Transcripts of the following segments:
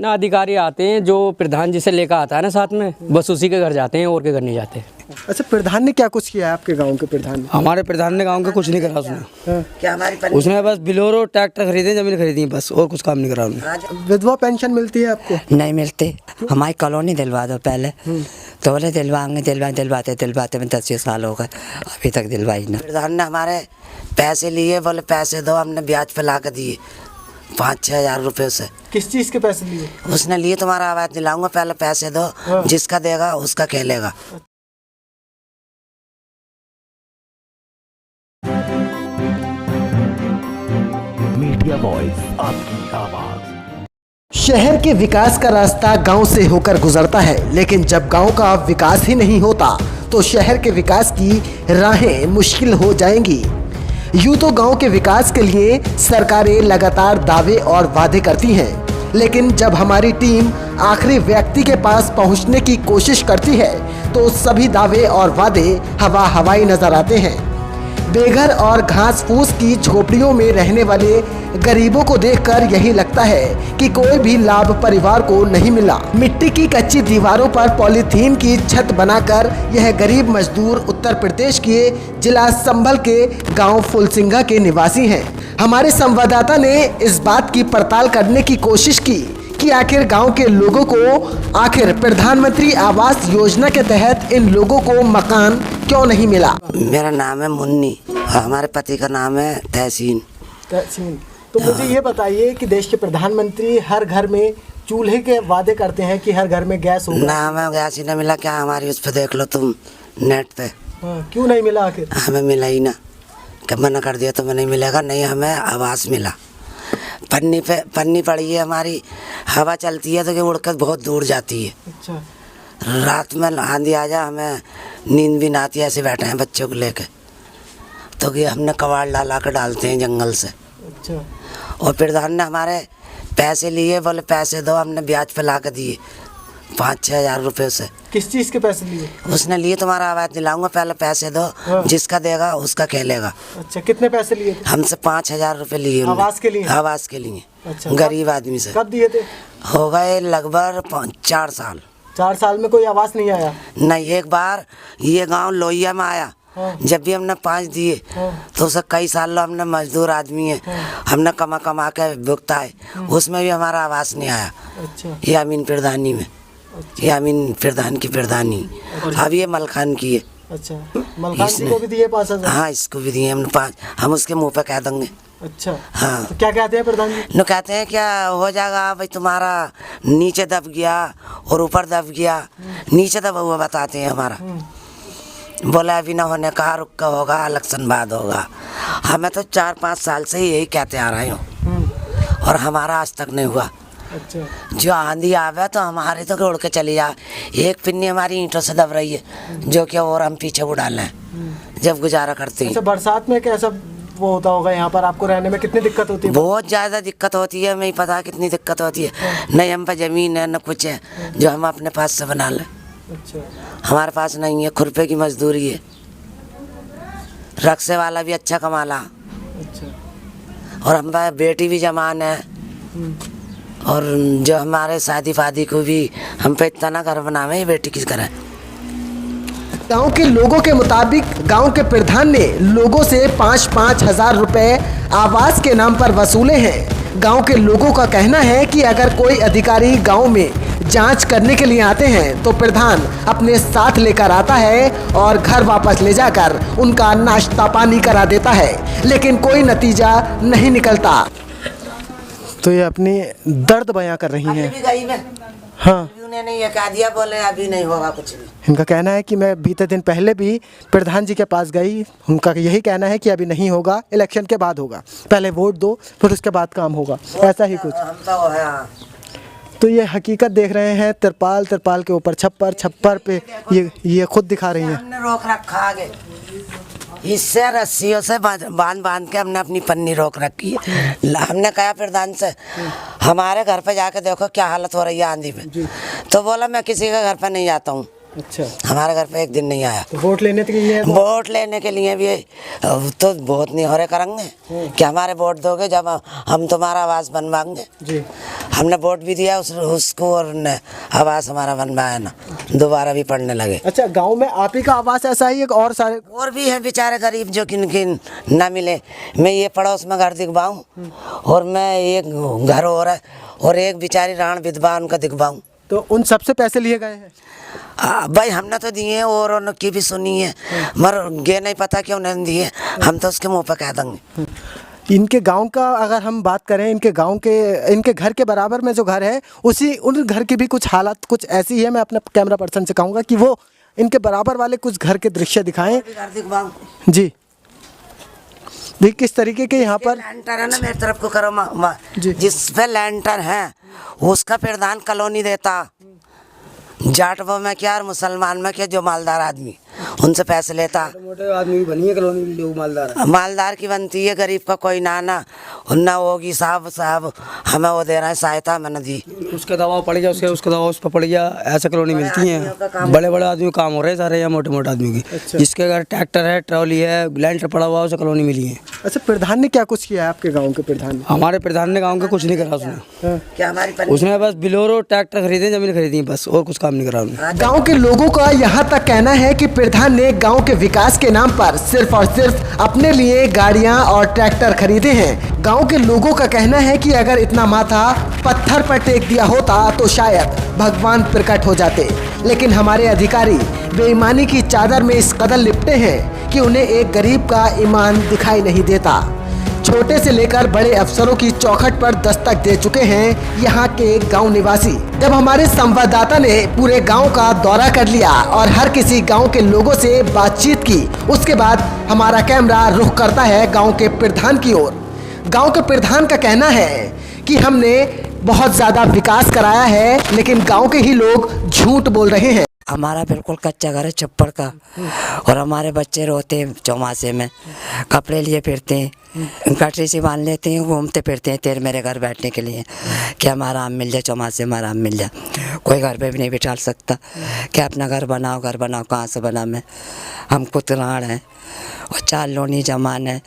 ना अधिकारी आते हैं जो प्रधान जिसे लेकर आता है ना साथ में, बस उसी के घर जाते हैं और के घर नहीं जाते। अच्छा, प्रधान ने क्या कुछ किया है आपके गांव के प्रधान ने? हमारे प्रधान ने गाँव के कुछ नहीं करा उसने। क्या हमारी उसने बस बिलोरो ट्रैक्टर खरीदे, जमीन खरीदी, बस और कुछ काम नहीं करा उन्होंने। विधवा पेंशन मिलती है आपको? नहीं मिलती। हमारी कॉलोनी दिलवा दो पहले, तो बोले दिलवाते में 10 साल हो गए, अभी तक दिलवाई ना। प्रधान ने हमारे पैसे लिए, बोले पैसे दो, हमने ब्याज पे ला कर दिए 5-6 हज़ार रुपये से। किस चीज़ के पैसे लिए? उसने लिए तुम्हारा आवाज दिलाऊंगा, पहले पैसे दो, जिसका देगा उसका खेलेगा। मीडिया वॉइस, आपकी आवाज। शहर के विकास का रास्ता गांव से होकर गुजरता है, लेकिन जब गांव का विकास ही नहीं होता तो शहर के विकास की राहें मुश्किल हो जाएंगी। यूं तो गांव के विकास के लिए सरकारें लगातार दावे और वादे करती हैं, लेकिन जब हमारी टीम आखिरी व्यक्ति के पास पहुंचने की कोशिश करती है तो सभी दावे और वादे हवाई नजर आते हैं। बेघर और घास फूस की झोपड़ियों में रहने वाले गरीबों को देखकर यही लगता है कि कोई भी लाभ परिवार को नहीं मिला। मिट्टी की कच्ची दीवारों पर पॉलीथीन की छत बनाकर यह गरीब मजदूर उत्तर प्रदेश के जिला संभल के गांव फुलसिंघा के निवासी हैं। हमारे संवाददाता ने इस बात की पड़ताल करने की कोशिश की कि आखिर गांव के लोगों को आखिर प्रधानमंत्री आवास योजना के तहत इन लोगों को मकान क्यों नहीं मिला। मेरा नाम है मुन्नी, हमारे पति का नाम है तहसीन। तो मुझे ये बताइए कि देश के प्रधानमंत्री हर घर में चूल्हे के वादे करते हैं कि हर घर में गैस होगा। ना हमें गैस ही नहीं मिला। क्या हमारी उस पर देख लो तुम नेट पे। क्यों नहीं मिला आखिर? हमें मिला ही ना, कब मना कर दिया तो नहीं मिलेगा। नहीं, हमें आवास मिला। पन्नी पड़ी है हमारी, हवा चलती है तो कि उड़कर बहुत दूर जाती है। अच्छा। रात में आंधी आ जा, हमें नींद भी ना आती, ऐसे बैठे हैं बच्चों को लेके, तो कि हमने कबाड़ ला कर डालते हैं जंगल से। अच्छा। और प्रधान ने हमारे पैसे लिए, बोले पैसे दो, हमने ब्याज पे ला कर दिए 5-6 हज़ार रुपये से। किस चीज़ के पैसे लिए? उसने लिए तुम्हारा आवाज दिलाऊंगा, पहले पैसे दो, जिसका देगा उसका खेलेगा। अच्छा, कितने पैसे लिए थे? हमसे 5 हज़ार रुपये लिए आवास के लिए? आवास के लिए। अच्छा। गरीब आदमी से। कब दिए थे? हो गए लगभग 4 साल। 4 साल में कोई आवास नहीं आया? नहीं, एक बार ये गांव लोहिया में आया। जब भी हमने 5 दिए तो उसे कई साल हमने मजदूर आदमी है, हमने कमा के भुगता है, उसमें भी हमारा आवास नहीं आया। अच्छा। ये अमीन प्रधानी में। ये अमीन प्रधान की प्रधानी। अब ये मलखान की है। अच्छा, मलखान जी को भी दिए 5 हज़ार? हाँ, इसको भी दिए हमने 5। हम उसके मुंह पे कह देंगे। अच्छा। हाँ। तो क्या कहते हैं प्रधान जी? नो कहते हैं क्या हो जाएगा भाई, तुम्हारा नीचे दब गया और ऊपर दब गया। नीचे दबा हुआ बताते हैं हमारा। बोला अभी ना होने का, रुक का होगा, इलेक्शन बाद होगा। हमें तो 4-5 साल से यही कहते आ रहे हो और हमारा आज तक नहीं हुआ। अच्छा। जो आंधी आवे तो हमारे तो उड़ के चली जा। एक पिन्नी हमारी ईंटों से दब रही है, जो कि और हम पीछे उड़ा लें जब गुजारा करते हैं। अच्छा, बरसात में कैसा वो होता होगा यहाँ पर? आपको रहने में कितनी दिक्कत होती है? बहुत ज़्यादा दिक्कत होती है, हमें पता कितनी दिक्कत होती है। नहीं हम पे ज़मीन है न कुछ है जो हम अपने पास से बना लें। अच्छा। हमारे पास नहीं है, खुरपे की मजदूरी है। रक्शे वाला भी अच्छा कमा ला। अच्छा। और हम पे बेटी भी जवान है, और जो हमारे शादी फादी को भी हम पे इतना घर बनावे, ये बेटी किस करें। गांव के लोगों के मुताबिक गांव के प्रधान ने लोगों से 5-5 हज़ार रुपए आवास के नाम पर वसूले हैं। गांव के लोगों का कहना है कि अगर कोई अधिकारी गांव में जांच करने के लिए आते हैं तो प्रधान अपने साथ लेकर आता है और घर वापस ले जाकर उनका नाश्ता पानी करा देता है, लेकिन कोई नतीजा नहीं निकलता। तो ये अपनी दर्द बयां कर रही हैं। हाँ, उन्हें नहीं ये कह दिया, बोले अभी नहीं होगा कुछ भी। इनका कहना है कि मैं बीते दिन पहले भी प्रधान जी के पास गई, उनका यही कहना है कि अभी नहीं होगा, इलेक्शन के बाद होगा, पहले वोट दो फिर उसके बाद काम होगा, ऐसा ही कुछ। हम तो है। तो ये हकीकत देख रहे हैं, तिरपाल के ऊपर छप्पर पे ये खुद दिखा रही हैं। हमने रोक रखा आगे, इससे रस्सियों से बांध के हमने अपनी पन्नी रोक रखी है। हमने कहा प्रधान से हमारे घर पे जाके देखो क्या हालत हो रही है आंधी में, तो बोला मैं किसी के घर पे नहीं जाता हूँ। अच्छा। हमारे घर पे एक दिन नहीं आया। तो वोट लेने के लिए वोट लेने के लिए भी तो बहुत नहीं हो रहे करेंगे कि हमारे वोट दोगे जब हम तुम्हारा आवास बनवाएंगे। जी। हमने वोट भी दिया उसको और ने आवास हमारा बनवाया ना, दोबारा भी पढ़ने लगे। अच्छा, गांव में आप ही का आवास ऐसा ही है और सारे और भी हैं बेचारे गरीब जो किन किन ना मिले। मैं ये पड़ोस में घर दिखवाऊँ और मैं एक घर और है और एक बेचारी राण विधवा उनका दिखवाऊँ। तो उन सबसे पैसे लिए गए हैं? भाई हमने तो दिए और उनकी भी सुनी है, मगर ये नहीं पता क्यों नहीं दिए, हम तो उसके मुँह पर कह देंगे। इनके गांव का अगर हम बात करें, इनके गांव के इनके घर के बराबर में जो घर है उन घर की भी कुछ हालत कुछ ऐसी है। मैं अपने कैमरा पर्सन से कहूँगा कि वो इनके बराबर वाले कुछ घर के दृश्य दिखाएं। जी, देखिए किस तरीके के यहाँ पर लैंटर है ना, मेरी तरफ को करो जी। जिस पे लैंटर है उसका प्रधान कॉलोनी देता, जाट वो में क्या और मुसलमान में क्या, जो मालदार आदमी उनसे पैसे लेता। मोटे आदमी की बनी है कॉलोनी, लोग मालदार की बनती है, गरीब का कोई ना होगी। साहब हमें वो दे रहा है सहायता, मैंने दी। उसका दबाव पड़ गया, उसका दबाव उस पर पड़ गया, ऐसा कॉलोनी मिलती है। बड़े बड़े आदमी काम हो रहे हैं सारे, या मोटे आदमी की। अच्छा। जिसके अगर ट्रैक्टर है, ट्रॉली है, लैंटर पड़ा हुआ, उसे कॉलोनी मिली है। अच्छा, प्रधान ने क्या कुछ किया है आपके गाँव के प्रधान ने? हमारे प्रधान ने गाँव के कुछ नहीं करा उसने। क्या हमारी उसने बस बिलोरो ट्रैक्टर खरीदे, जमीन खरीदी बस, और कुछ काम नहीं करा उसने। गांव के लोगों का यहाँ तक कहना है कि प्रधान ने गांव के विकास के नाम पर सिर्फ और सिर्फ अपने लिए गाड़ियां और ट्रैक्टर खरीदे हैं। गांव के लोगों का कहना है कि अगर इतना माथा पत्थर पर टेक दिया होता तो शायद भगवान प्रकट हो जाते, लेकिन हमारे अधिकारी बेईमानी की चादर में इस कदर लिपटे हैं कि उन्हें एक गरीब का ईमान दिखाई नहीं देता। छोटे से लेकर बड़े अफसरों की चौखट पर दस्तक दे चुके हैं यहाँ के गांव निवासी। जब हमारे संवाददाता ने पूरे गांव का दौरा कर लिया और हर किसी गांव के लोगों से बातचीत की, उसके बाद हमारा कैमरा रुख करता है गांव के प्रधान की ओर। गांव के प्रधान का कहना है कि हमने बहुत ज्यादा विकास कराया है, लेकिन गाँव के ही लोग झूठ बोल रहे हैं। हमारा बिल्कुल कच्चा घर है छप्पड़ का, और हमारे बच्चे रोते हैं चौमासे में, कपड़े लिए फिरते हैं, कटरी से बांध लेते हैं, घूमते फिरते हैं तेरे मेरे घर बैठने के लिए कि हमारा आम मिल जाए, चौमासे हमारा आम मिल जाए। कोई घर पे भी नहीं बिठा सकता कि अपना घर बनाओ, कहाँ से बना मैं। हम कुतराड़ हैं और 4 लोनी जमान है,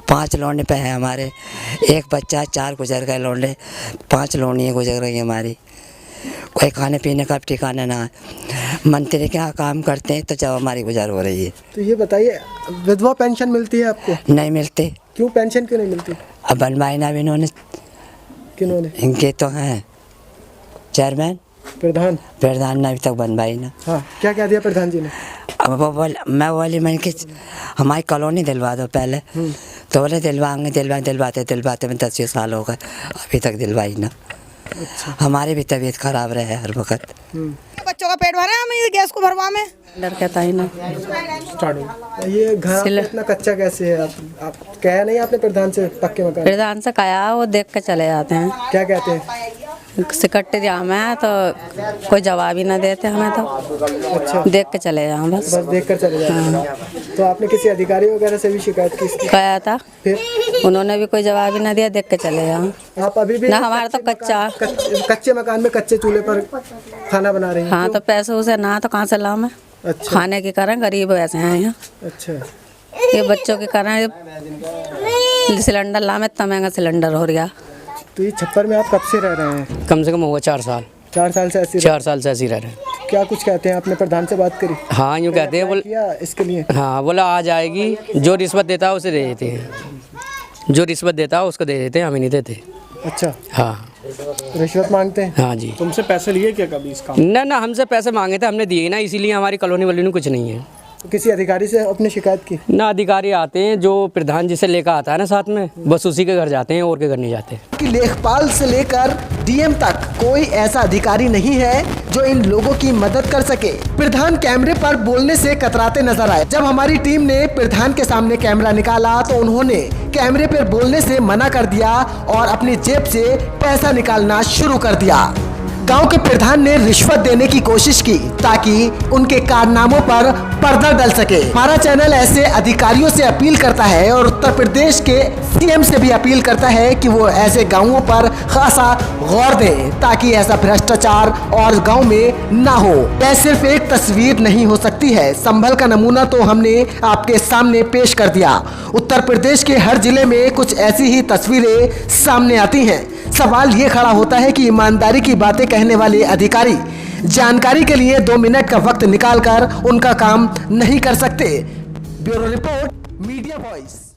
5 लोने पे हैं हमारे, एक बच्चा, 4 गुजर गए लोने, 5 लोनियाँ गुजर गई हमारी। कोई खाने पीने का ठिकाना ना है, मंत्री क्या काम करते हैं तो जब हमारी गुजार हो रही है। तो ये बताइए, विधवा पेंशन मिलती है आपको? नहीं मिलते। क्यों पेंशन क्यों नहीं मिलती? अब बनवाई ना भी इन्होंने, किन्होंने? इनके तो हैं चेयरमैन, प्रधान ने अभी तक बनवाई ना। हाँ, क्या कह दिया प्रधान जी ने? अब मैं बोली मैंने कि हमारी कॉलोनी दिलवा दो पहले, तो बोले दिलवाते में 10 साल हो गए, अभी तक दिलवाई ना। अच्छा। हमारी भी तबीयत खराब रहे हर वक्त। बच्चों का पेट भरा, हम गैस को भरवा में डर कहता ही ना। ये घर इतना कच्चा कैसे है? आप कहा नहीं आपने प्रधान से पक्के मकान? प्रधान से कहा, वो देख के चले जाते हैं। क्या कहते हैं? सिकट्टे दिया हमें तो कोई जवाब ही ना देते हमें, तो अच्छा, देख के चले जाओ, बस देख कर चले जाते हैं। तो आपने किसी अधिकारी वगैरह से भी शिकायत की इसकी? कहा था, फिर उन्होंने भी कोई जवाब ही ना दिया, देख के चले जाओ। आप अभी भी ना हमारा तो कच्चे मकान में कच्चे चूल्हे पर खाना बना रही हैं? हाँ, तो पैसे उसे ना तो कहाँ से लाऊं मैं? अच्छा, खाने की करें, गरीब ऐसे हैं यहाँ। अच्छा, ये बच्चों की करें, सिलेंडर ला में इतना महंगा सिलेंडर हो गया। तो ये छप्पर में आप कब से रह रहे हैं? कम से कम होगा 4 साल। 4 साल से ऐसे? 4 साल से ऐसे ही रह रहे हैं। क्या कुछ कहते हैं? आपने प्रधान से बात करी? हाँ, यूँ कहते हैं, बोल किया इसके लिए? हाँ, बोला आ जाएगी, जो रिश्वत देता है उसे दे देते हैं, जो रिश्वत देता है उसको दे देते हैं, हमें नहीं देते। अच्छा, हाँ, रिश्वत मांगते हैं? हाँ जी। तुमसे पैसे लिए क्या कभी इसका? ना हमसे पैसे मांगे थे, हमने दिए ना, इसीलिए हमारी कॉलोनी वाली में कुछ नहीं है। तो किसी अधिकारी से अपनी शिकायत की? ना, अधिकारी आते हैं, जो प्रधान जिसे लेकर आता है ना साथ में, बस उसी के घर जाते हैं, और के घर नहीं जाते। कि लेखपाल से लेकर डीएम तक कोई ऐसा अधिकारी नहीं है जो इन लोगों की मदद कर सके। प्रधान कैमरे पर बोलने से कतराते नजर आए। जब हमारी टीम ने प्रधान के सामने कैमरा निकाला तो उन्होंने कैमरे पर बोलने से मना कर दिया और अपनी जेब से पैसा निकालना शुरू कर दिया। गांव के प्रधान ने रिश्वत देने की कोशिश की ताकि उनके कारनामों पर पर्दा डल सके। हमारा चैनल ऐसे अधिकारियों से अपील करता है और उत्तर प्रदेश के सीएम से भी अपील करता है कि वो ऐसे गांवों पर खासा गौर दें ताकि ऐसा भ्रष्टाचार और गांव में ना हो। यह सिर्फ एक तस्वीर नहीं हो सकती है, संभल का नमूना तो हमने आपके सामने पेश कर दिया। उत्तर प्रदेश के हर जिले में कुछ ऐसी ही तस्वीरें सामने आती हैं सवाल ये खड़ा होता है कि ईमानदारी की बातें कहने वाले अधिकारी जानकारी के लिए 2 मिनट का वक्त निकालकर उनका काम नहीं कर सकते। Bureau report, media voice.